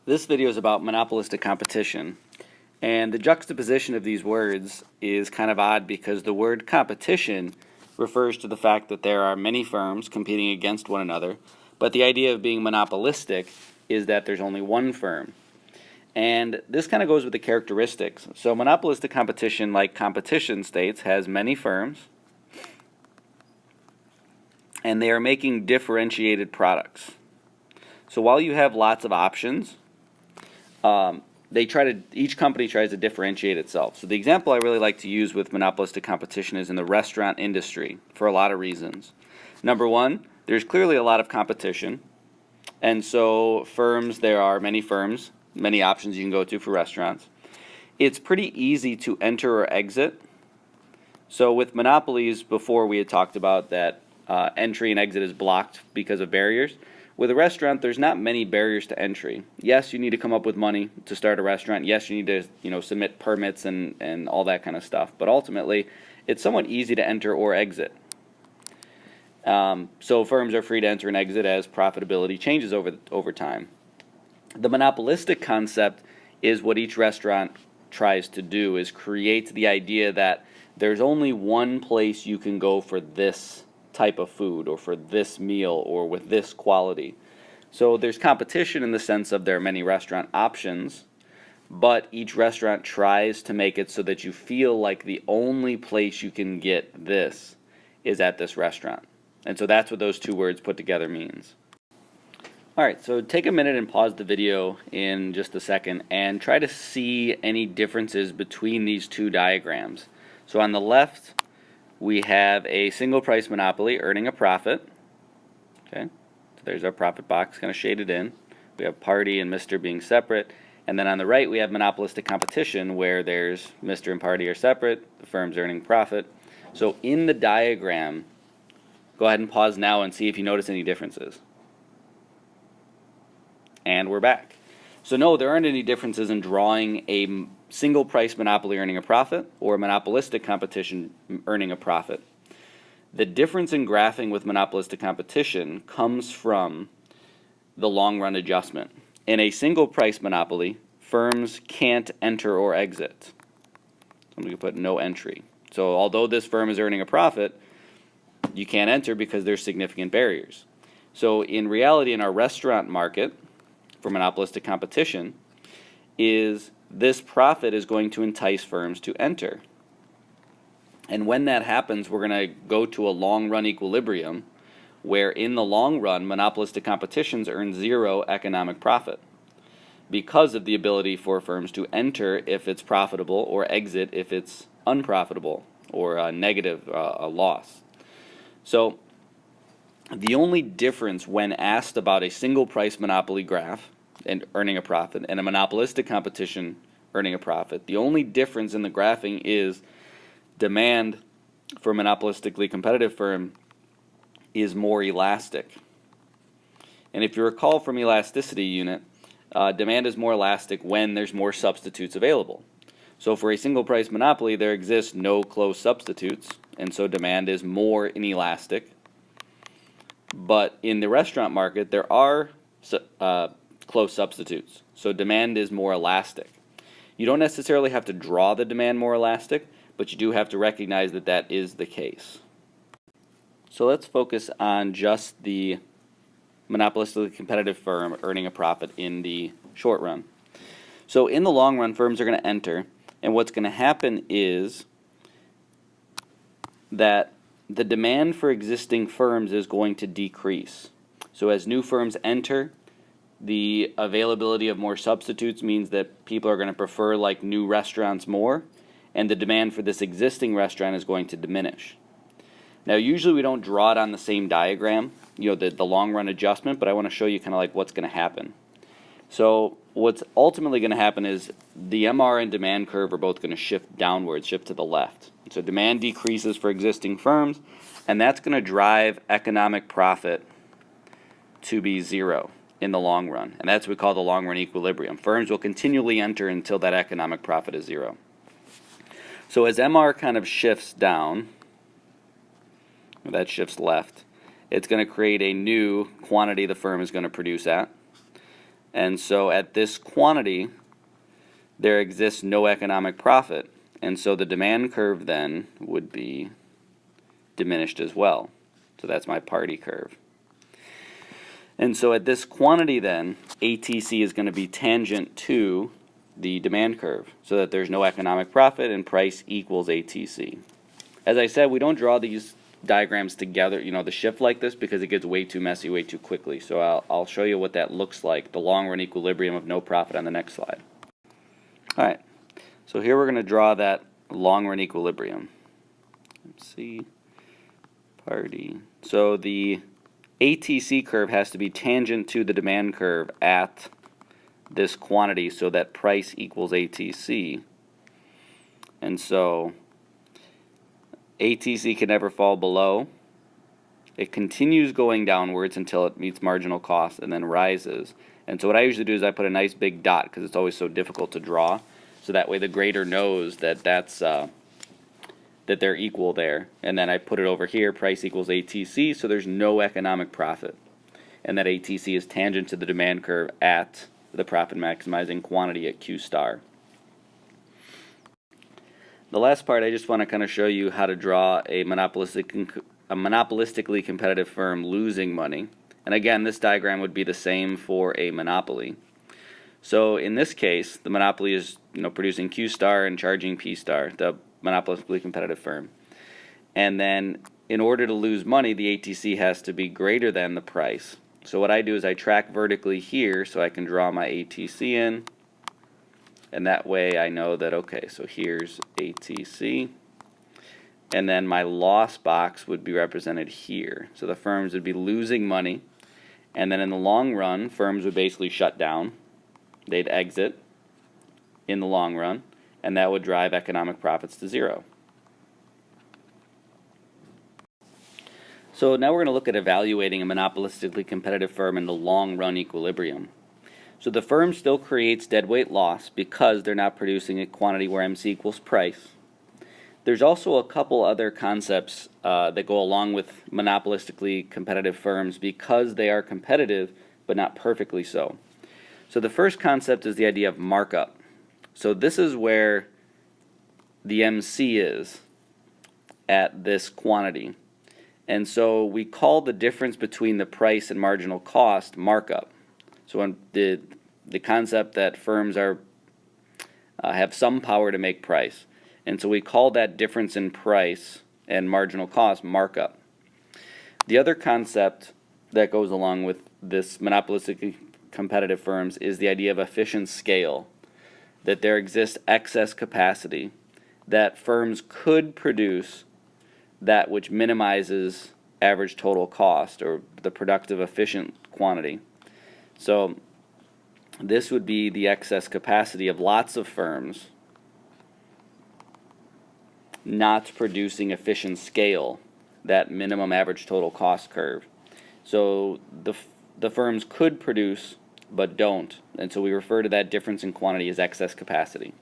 This video is about monopolistic competition, and the juxtaposition of these words is kind of odd because the word competition refers to the fact that there are many firms competing against one another, but the idea of being monopolistic is that there's only one firm. And this kind of goes with the characteristics. So monopolistic competition, like competition states, has many firms, and they are making differentiated products. So while you have lots of options, each company tries to differentiate itself. So the example I really like to use with monopolistic competition is in the restaurant industry for a lot of reasons. Number one, there's clearly a lot of competition, and so there are many firms, many options you can go to for restaurants. It's pretty easy to enter or exit. So with monopolies, before we had talked about that entry and exit is blocked because of barriers. With a restaurant, there's not many barriers to entry. Yes, you need to come up with money to start a restaurant. Yes, you need to submit permits and all that kind of stuff. But ultimately, it's somewhat easy to enter or exit. So firms are free to enter and exit as profitability changes over time. The monopolistic concept is what each restaurant tries to do, is create the idea that there's only one place you can go for this type of food or for this meal or with this quality. So there's competition in the sense of there are many restaurant options, but each restaurant tries to make it so that you feel like the only place you can get this is at this restaurant. And so that's what those two words put together means. Alright, so take a minute and pause the video in just a second and try to see any differences between these two diagrams. So on the left, we have a single price monopoly earning a profit. Okay, so there's our profit box kind of shaded in. We have Party and Mr. being separate. And then on the right, we have monopolistic competition where there's Mr. and Party are separate, the firm's earning profit. So in the diagram, go ahead and pause now and see if you notice any differences. And we're back. So no, there aren't any differences in drawing a single price monopoly earning a profit or a monopolistic competition earning a profit. The difference in graphing with monopolistic competition comes from the long run adjustment. In a single price monopoly, firms can't enter or exit. So I'm going to put no entry. So although this firm is earning a profit, you can't enter because there's significant barriers. So in reality, in our restaurant market, for monopolistic competition, is this profit is going to entice firms to enter. And when that happens, we're going to go to a long-run equilibrium where in the long run, monopolistic competitions earn zero economic profit because of the ability for firms to enter if it's profitable or exit if it's unprofitable or a negative, a loss. So the only difference when asked about a single price monopoly graph and earning a profit and a monopolistic competition earning a profit, the only difference in the graphing is demand for a monopolistically competitive firm is more elastic. And if you recall from elasticity unit, demand is more elastic when there's more substitutes available. So for a single price monopoly, there exists no close substitutes, and so demand is more inelastic. But in the restaurant market, there are close substitutes, so demand is more elastic. You don't necessarily have to draw the demand more elastic, but you do have to recognize that that is the case. So let's focus on just the monopolistically competitive firm earning a profit in the short run. So in the long run, firms are going to enter, and what's going to happen is that the demand for existing firms is going to decrease. So as new firms enter, the availability of more substitutes means that people are going to prefer like new restaurants more, and the demand for this existing restaurant is going to diminish. Now usually we don't draw it on the same diagram, the long run adjustment, but I want to show you kind of like what's going to happen. So what's ultimately going to happen is the MR and demand curve are both going to shift downwards, shift to the left. So demand decreases for existing firms, and that's going to drive economic profit to be zero in the long run. And that's what we call the long run equilibrium. Firms will continually enter until that economic profit is zero. So as MR kind of shifts down, that shifts left, it's going to create a new quantity the firm is going to produce at. And so at this quantity, there exists no economic profit. And so the demand curve then would be diminished as well. So that's my party curve. And so at this quantity then, ATC is going to be tangent to the demand curve, so that there's no economic profit and price equals ATC. As I said, we don't draw these diagrams together, the shift like this, because it gets way too messy way too quickly. So I'll show you what that looks like, the long run equilibrium of no profit, on the next slide. Alright, so here we're going to draw that long run equilibrium. Let's see, party. So the ATC curve has to be tangent to the demand curve at this quantity so that price equals ATC. And so ATC can never fall below. It continues going downwards until it meets marginal cost and then rises. And so what I usually do is I put a nice big dot, because it's always so difficult to draw. So that way the grader knows that that they're equal there. And then I put it over here, price equals ATC, so there's no economic profit. And that ATC is tangent to the demand curve at the profit maximizing quantity at Q star. The last part, I just want to kind of show you how to draw a monopolistically competitive firm losing money. And again, this diagram would be the same for a monopoly. So in this case, the monopoly is producing Q star and charging P star, the monopolistically competitive firm. And then in order to lose money, the ATC has to be greater than the price. So what I do is I track vertically here so I can draw my ATC in. And that way I know that, okay, so here's ATC. And then my loss box would be represented here. So the firms would be losing money. And then in the long run, firms would basically shut down. They'd exit in the long run. And that would drive economic profits to zero. So now we're going to look at evaluating a monopolistically competitive firm in the long run equilibrium. So the firm still creates deadweight loss because they're not producing a quantity where MC equals price. There's also a couple other concepts that go along with monopolistically competitive firms because they are competitive but not perfectly so. So the first concept is the idea of markup. So this is where the MC is at this quantity. And so we call the difference between the price and marginal cost markup. So when the concept that firms have some power to make price. And so we call that difference in price and marginal cost markup. The other concept that goes along with this monopolistic competitive firms is the idea of efficient scale, that there exists excess capacity, that firms could produce that which minimizes average total cost, or the productive efficient quantity. So this would be the excess capacity of lots of firms not producing efficient scale, that minimum average total cost curve. So the firms could produce but don't, and so we refer to that difference in quantity as excess capacity.